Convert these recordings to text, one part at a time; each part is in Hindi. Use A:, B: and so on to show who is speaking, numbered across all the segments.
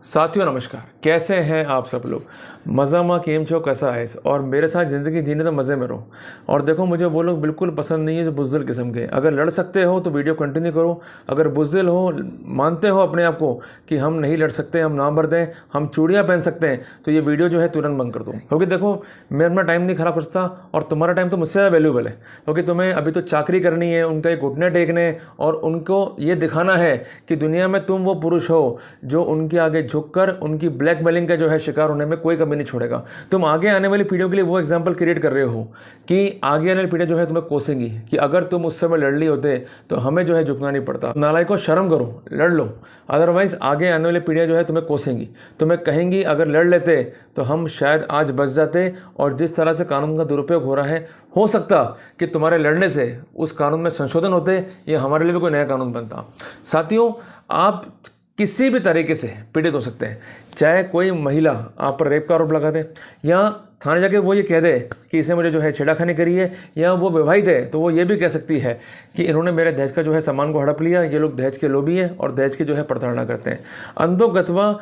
A: साथियों नमस्कार, कैसे हैं आप सब लोग। मज़ा मा केम छो कैसा है और मेरे साथ ज़िंदगी जीने तो मज़े में रहो। और देखो मुझे वो लोग बिल्कुल पसंद नहीं है जो बुज़दिल किस्म के। अगर लड़ सकते हो तो वीडियो कंटिन्यू करो, अगर बुज़दिल हो, मानते हो अपने आप को कि हम नहीं लड़ सकते, हम ना मर दें, हम चूड़ियाँ पहन सकते हैं, तो ये वीडियो जो है तुरंत बंद कर दो। क्योंकि देखो मैं अपना टाइम नहीं ख़राब करता और तुम्हारा टाइम तो मुझसे ज़्यादा वैल्यूबल है। क्योंकि तुम्हें अभी तो चाकरी करनी है, उनका एक घुटने टेकने और उनको ये दिखाना है कि दुनिया में तुम वो पुरुष हो जो उनके आगे झुककर उनकी ब्लैकमेलिंग का जो है शिकार होने में कोई कमी नहीं छोड़ेगा। तुम आगे आने वाली पीढ़ियों के लिए वो एग्जाम्पल क्रिएट कर रहे हो कि आगे आने वाली पीढ़ियाँ जो है तुम्हें कोसेंगी कि अगर तुम उस समय लड़ ली होते तो हमें जो है झुकना नहीं पड़ता। नालायकों शर्म करो, लड़ लो, अदरवाइज आगे आने वाली पीढ़ियाँ जो है तुम्हें कोसेंगी, तुम्हें कहेंगी अगर लड़ लेते तो हम शायद आज बच जाते। और जिस तरह से कानून का दुरुपयोग हो रहा है, हो सकता कि तुम्हारे लड़ने से उस कानून में संशोधन होते या हमारे लिए भी कोई नया कानून बनता। साथियों, आप किसी भी तरीके से पीड़ित हो सकते हैं, चाहे कोई महिला आप पर रेप का आरोप लगा दे या थाने जाके वो ये कह दे कि इसने मुझे जो है छेड़खानी करी है, या वो विवाहित है तो वो ये भी कह सकती है कि इन्होंने मेरे दहेज का जो है सामान को हड़प लिया, ये लोग दहेज के लोभी हैं और दहेज की जो है प्रताड़ना करते हैं। अंतोगत्वा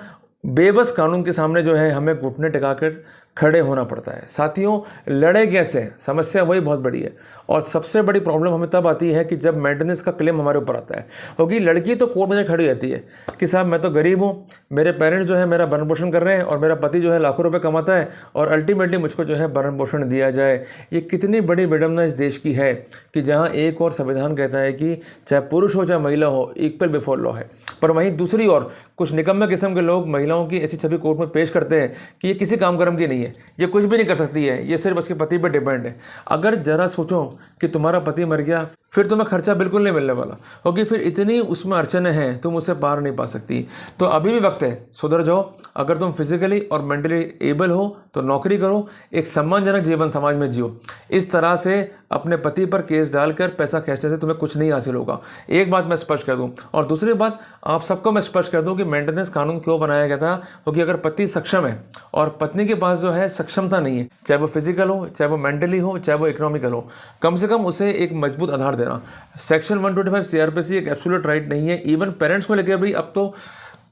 A: बेबस कानून के सामने जो है हमें घुटने टिकाकर खड़े होना पड़ता है। साथियों, लड़े कैसे, समस्या वही बहुत बड़ी है। और सबसे बड़ी प्रॉब्लम हमें तब आती है कि जब मेंटेनेंस का क्लेम हमारे ऊपर आता है। क्योंकि लड़की तो कोर्ट में खड़ी रहती है कि साहब मैं तो गरीब हूँ, मेरे पेरेंट्स जो है मेरा भरण पोषण कर रहे हैं और मेरा पति जो है लाखों रुपए कमाता है और अल्टीमेटली मुझको जो है भरण पोषण दिया जाए। ये कितनी बड़ी विडम्बना इस देश की है कि जहाँ एक और संविधान कहता है कि चाहे पुरुष हो चाहे महिला हो, इक्वल बिफोर लॉ है, पर वहीं दूसरी ओर कुछ निकम्मे किस्म के लोग महिलाओं की ऐसी छवि कोर्ट में पेश करते हैं कि ये किसी काम कर्म की नहीं है, ये कुछ भी नहीं कर सकती है, ये सिर्फ उसके पति पर डिपेंड है। अगर जरा सोचो कि तुम्हारा पति मर गया, फिर तुम्हें खर्चा बिल्कुल नहीं मिलने वाला, क्योंकि फिर इतनी उसमें अड़चने हैं, तुम उसे पार नहीं पा सकती। तो अभी भी वक्त है, सुधर जाओ। अगर तुम फिजिकली और मेंटली एबल हो तो नौकरी करो, एक सम्मानजनक जीवन समाज में जियो। इस तरह से अपने पति पर केस डालकर पैसा खींचने से तुम्हें कुछ नहीं हासिल होगा। एक बात मैं स्पष्ट कर दूं, और दूसरी बात आप सबको मैं स्पष्ट कर दूं कि मेंटेनेंस कानून क्यों बनाया गया था। क्योंकि अगर पति सक्षम है और पत्नी के पास जो है सक्षमता नहीं है, चाहे वो फिजिकल हो, चाहे वो मेंटली हो, चाहे वो इकोनॉमिकल हो, कम से कम उसे एक मजबूत आधार देना। सेक्शन 125 सीआरपीसी एक एब्सोल्यूट राइट नहीं है। इवन पेरेंट्स को लेकर भी अब तो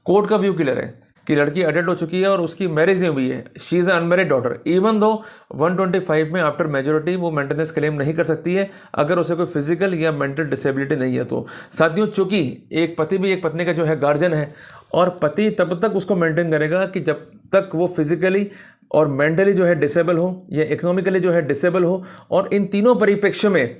A: कोर्ट का व्यू क्लियर है कि लड़की अडल्ट हो चुकी है और उसकी मैरिज नहीं हुई है, she is unmarried daughter. Even though 125 में आफ्टर मेजोरिटी वो मेंटेनेंस क्लेम नहीं कर सकती है अगर उसे कोई फिजिकल या मेंटल डिसेबिलिटी नहीं है तो। साथियों, चूंकि एक पति भी एक पत्नी का जो है गार्जियन है और पति तब तक उसको मेंटेन करेगा कि जब तक वो फिजिकली और मेंटली जो है डिसेबल हो या इकोनॉमिकली जो है डिसेबल हो, और इन तीनों परिप्रेक्ष्य में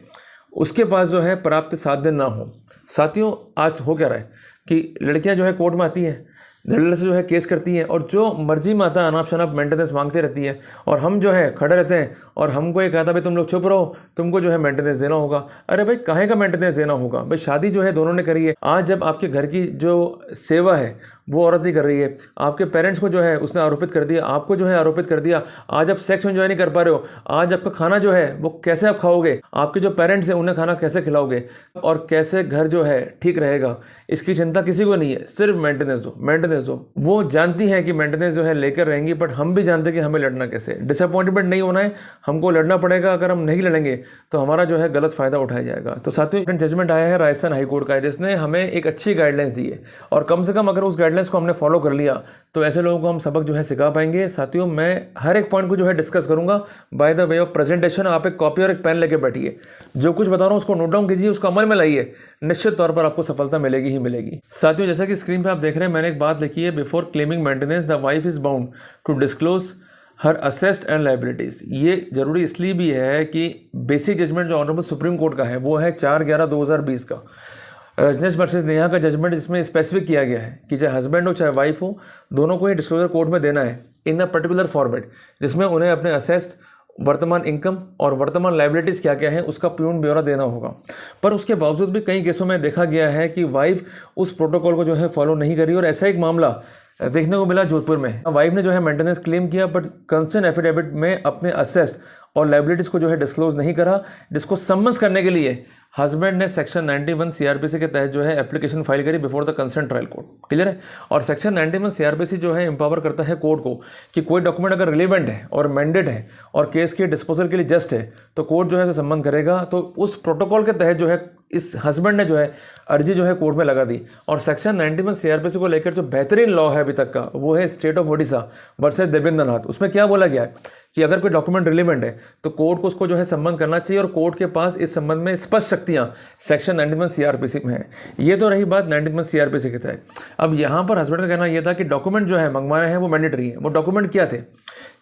A: उसके पास जो है पर्याप्त साधन ना हो। साथियों, आज हो क्या रहा है कि लड़कियां जो है कोर्ट में आती हैं, धड़ल्ले से जो है केस करती हैं और जो मर्जी में आता अनाप शनाप मेंटेनेंस मांगती रहती है, और हम जो है खड़े रहते हैं और हमको ये कहता भाई तुम लोग चुप रहो, तुमको जो है मेंटेनेंस देना होगा। अरे भाई काहे का मेंटेनेंस देना होगा भाई, शादी जो है दोनों ने करी है। आज जब आपके घर की जो सेवा है वो औरत ही कर रही है, आपके पेरेंट्स को जो है उसने आरोपित कर दिया, आपको जो है आरोपित कर दिया, आज आप सेक्स एंजॉय नहीं कर पा रहे हो, आज आपका खाना जो है वो कैसे आप खाओगे, आपके जो पेरेंट्स हैं उन्हें खाना कैसे खिलाओगे, और कैसे घर जो है ठीक रहेगा, इसकी चिंता किसी को नहीं है। सिर्फ मेंटेनेंस दो, मेंटेनेंस दो। वो जानती है कि मेंटेनेंस जो है लेकर रहेंगी, बट हम भी जानते हैं कि हमें लड़ना कैसे। डिसअपॉइंटमेंट नहीं होना है, हमको लड़ना पड़ेगा। अगर हम नहीं लड़ेंगे तो हमारा जो है गलत फायदा उठाया जाएगा। तो साथियों, जजमेंट आया है राजस्थान हाईकोर्ट का, जिसने हमें एक अच्छी गाइडलाइंस दी है, और कम से कम अगर उस गाइडलाइंस को हमने फॉलो कर लिया तो ऐसे लोगों को हम सबक जो है सिखा पाएंगे। साथियों, मैं हर एक पॉइंट को जो है डिस्कस करूंगा by the way of presentation. आप एक कॉपी और एक पेन लेके बैठिए, जो कुछ बता रहा हूं उसको नोट डाउन कीजिए, उसको अमल में लाइए, निश्चित तौर पर आपको सफलता मिलेगी ही मिलेगी। साथियों, जैसा कि स्क्रीन पर आप देख रहे हैं, मैंने एक बात लिखी है, before claiming maintenance the wife is bound to disclose her assets and liabilities. ये जरूरी इसलिए भी है कि बेसिक जजमेंट जो ऑनरेबल सुप्रीम कोर्ट का है वो है 4/11/2020 का, रजनीश वर्सेस नेहा का जजमेंट, इसमें स्पेसिफिक किया गया है कि चाहे हस्बैंड हो चाहे वाइफ हो, दोनों को ही डिस्क्लोजर कोर्ट में देना है इन अ पर्टिकुलर फॉर्मेट, जिसमें उन्हें अपने असेस्ड वर्तमान इनकम और वर्तमान लाइबिलिटीज़ क्या क्या है उसका पूर्ण ब्यौरा देना होगा। पर उसके बावजूद भी कई केसों में देखा गया है कि वाइफ उस प्रोटोकॉल को जो है फॉलो नहीं करी, और ऐसा एक मामला देखने को मिला जोधपुर में। वाइफ ने जो है मेंटेनेंस क्लेम किया, बट कंसेंट एफिडेविट में अपने असेस्ड और लाइबिलिटीज़ को जो है डिस्क्लोज नहीं करा, जिसको समन्स करने के लिए हस्बैंड ने सेक्शन 91 सीआरपीसी के तहत जो है एप्लीकेशन फाइल करी before the concern trial court. Clear है। और सेक्शन 91 सीआरपीसी जो है एम्पावर करता है कोर्ट को कि कोई डॉक्यूमेंट अगर रिलेवेंट है और मैंडेट है और केस के डिस्पोजल के लिए जस्ट है तो कोर्ट जो है संबंध करेगा। तो उस प्रोटोकॉल के तहत जो है इस हस्बैंड ने जो है अर्जी जो है कोर्ट में लगा दी। और सेक्शन 91 सीआरपीसी को लेकर जो बेहतरीन लॉ है अभी तक का वो है state of Odisha versus Devendra Nath. उसमें क्या बोला गया है कि अगर कोई डॉक्यूमेंट रिलेवेंट है तो कोर्ट को उसको जो है संबंध करना चाहिए और कोर्ट के पास इस संबंध में स्पष्ट शक्तियां सेक्शन 91 सीआरपीसी में है। ये तो रही बात 91 सीआरपीसी के तहत। अब यहाँ पर हस्बैंड का कहना यह था कि डॉक्यूमेंट जो है मंगवाने हैं वो मैंडेटरी है। वो डॉक्यूमेंट क्या थे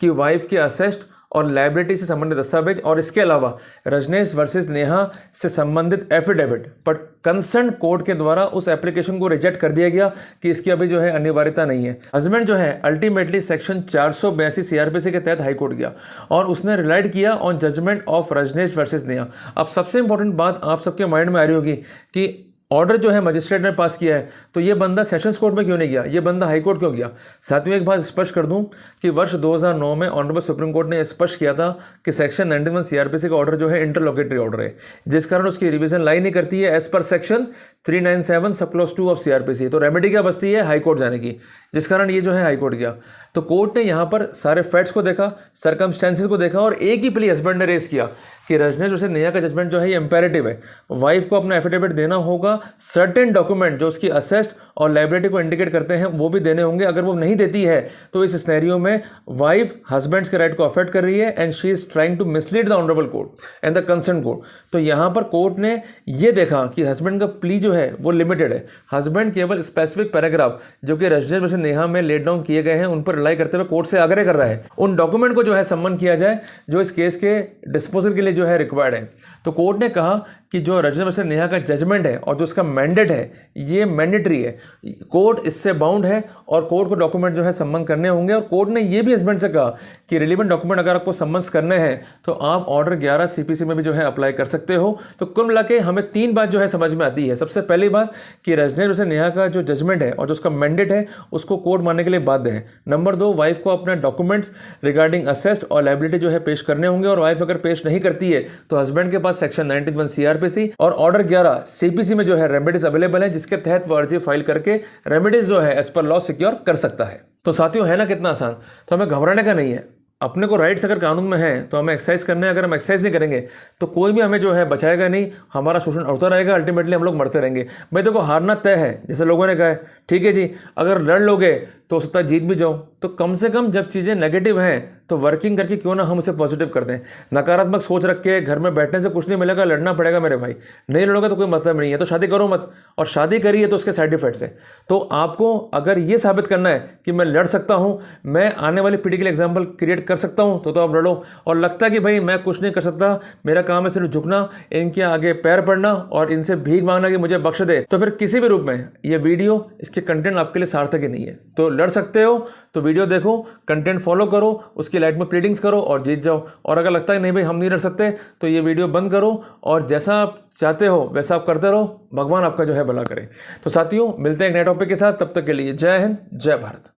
A: कि वाइफ के असेस्ट और लाइबिलिटी से संबंधित दस्तावेज और इसके अलावा रजनेश वर्सेस नेहा से संबंधित एफिडेविट, पर कंसर्न कोर्ट के द्वारा उस एप्लीकेशन को रिजेक्ट कर दिया गया कि इसकी अभी जो है अनिवार्यता नहीं है। हस्बैंड जो है अल्टीमेटली सेक्शन 482 सीआरपीसी के तहत हाईकोर्ट गया और उसने रिलाइड किया on judgement of Rajnesh versus Neha. अब सबसे इंपॉर्टेंट बात आप सबके माइंड में आ रही होगी कि ऑर्डर जो है मजिस्ट्रेट ने पास किया है तो ये बंदा सेशंस कोर्ट में क्यों नहीं गया, ये बंदा हाई कोर्ट क्यों गया। साथियों एक बात स्पष्ट कर दूं कि वर्ष 2009 में ऑनरेबल सुप्रीम कोर्ट ने स्पष्ट किया था कि सेक्शन 91 सीआरपीसी का ऑर्डर जो है इंटरलोकेटरी ऑर्डर है, जिस कारण उसकी रिवीजन लाई नहीं करती है as per section 397 sub clause 2 of CrPC. तो रेमेडी क्या बचती है हाई कोर्ट जाने की, जिस कारण ये जो है हाई कोर्ट गया। तो कोर्ट ने यहाँ पर सारे फैक्ट्स को देखा, सर्कमस्टेंसेस को देखा और एक ही प्ली हस्बैंड ने रेस किया कि रजनेश वर्सेस नेहा का जजमेंट जो है ये इंपेरेटिव है। वाइफ को अपना एफिडेविट देना होगा, सर्टेन डॉक्यूमेंट जो उसकी असेस्ट और लाइबिलिटी को इंडिकेट करते हैं वो भी देने होंगे। अगर वो नहीं देती है तो इस सिनेरियो में वाइफ हस्बैंड्स के राइट को अफेक्ट कर रही है and she is trying to mislead the honourable court and the concern court. तो यहाँ पर कोर्ट ने ये देखा कि हस्बैंड का प्ली जो है वो लिमिटेड है। हस्बैंड केवल स्पेसिफिक पैराग्राफ जो कि रजनेश वर्सेस नेहा में लेट डाउन किए गए हैं उन पर रिलाई करते हुए कोर्ट से आग्रह कर रहा है उन डॉक्यूमेंट को जो है सम्मन किया जाए जो इस केस के डिस्पोजल के लिए जो है रिक्वायर्ड है। तो कोर्ट ने कहा कि जो रजनेश वर्सेस नेहा का जजमेंट है और जो उसका मैंडेट है ये मैंडेटरी है, कोर्ट इससे बाउंड है और कोर्ट को डॉक्यूमेंट जो है सम्मन करने होंगे। और कोर्ट ने ये भी हस्बैंड से कहा कि रिलेवेंट डॉक्यूमेंट अगर आपको सम्मन करने हैं तो आप ऑर्डर 11 सीपीसी में भी जो है अप्लाई कर सकते हो। तो कुल मिला के हमें 3 बात जो है समझ में आती है। सबसे पहली बात कि रजनेश वर्सेस नेहा का जो जजमेंट है और जो उसका मैंडेट है उसको कोर्ट मानने के लिए बाध्य है। नंबर 2, वाइफ को अपने डॉक्यूमेंट्स रिगार्डिंग असेस्ट और लाइबिलिटी जो है पेश करने होंगे और वाइफ अगर पेश नहीं करती है तो हस्बैंड के पास सेक्शन 91 सीआरपीसी और ऑर्डर 11 सीपीसी में जो है रेमेडीज अवेलेबल है, जिसके तहत वो अर्जी फाइल करके रेमेडीज जो है एज पर लॉ सिक्योर कर सकता है। तो साथियों है ना कितना आसान। तो हमें घबराने का नहीं है। अपने को राइट्स अगर कानून में है तो हमें एक्सरसाइज करने हैं। अगर हम एक्सरसाइज नहीं करेंगे तो कोई भी हमें जो है बचाएगा नहीं, हमारा शोषण होता रहेगा, अल्टीमेटली हम लोग मरते रहेंगे। भाई देखो हारना तय है, जैसे लोगों ने कहा है ठीक है जी, अगर लड़ लोगे तो हो सकता है जीत भी जाओ। तो कम से कम जब चीज़ें नेगेटिव हैं तो वर्किंग करके क्यों ना हम उसे पॉजिटिव कर दें। नकारात्मक सोच रख के घर में बैठने से कुछ नहीं मिलेगा, लड़ना पड़ेगा मेरे भाई। नहीं लड़ोगे तो कोई मतलब नहीं है। तो शादी करो मत, और शादी करिए तो उसके साइड इफेक्ट्स है। तो आपको अगर ये साबित करना है कि मैं लड़ सकता हूँ, मैं आने वाली पीढ़ी के लिए एग्जाम्पल क्रिएट कर सकता हूँ, तो आप लड़ो। और लगता है कि भाई मैं कुछ नहीं कर सकता, मेरा काम है सिर्फ झुकना, इनके आगे पैर पड़ना और इनसे भीख मांगना कि मुझे बख्श दे, तो फिर किसी भी रूप में ये वीडियो, इसके कंटेंट आपके लिए सार्थक ही नहीं है। तो लड़ सकते हो तो वीडियो देखो, कंटेंट फॉलो करो, उसकी लाइट में प्लीडिंग्स करो और जीत जाओ। और अगर लगता है नहीं भाई हम नहीं लड़ सकते तो ये वीडियो बंद करो और जैसा आप चाहते हो वैसा आप करते रहो। भगवान आपका जो है भला करे। तो साथियों मिलते हैं एक नए टॉपिक के साथ, तब तक के लिए जय हिंद, जय भारत।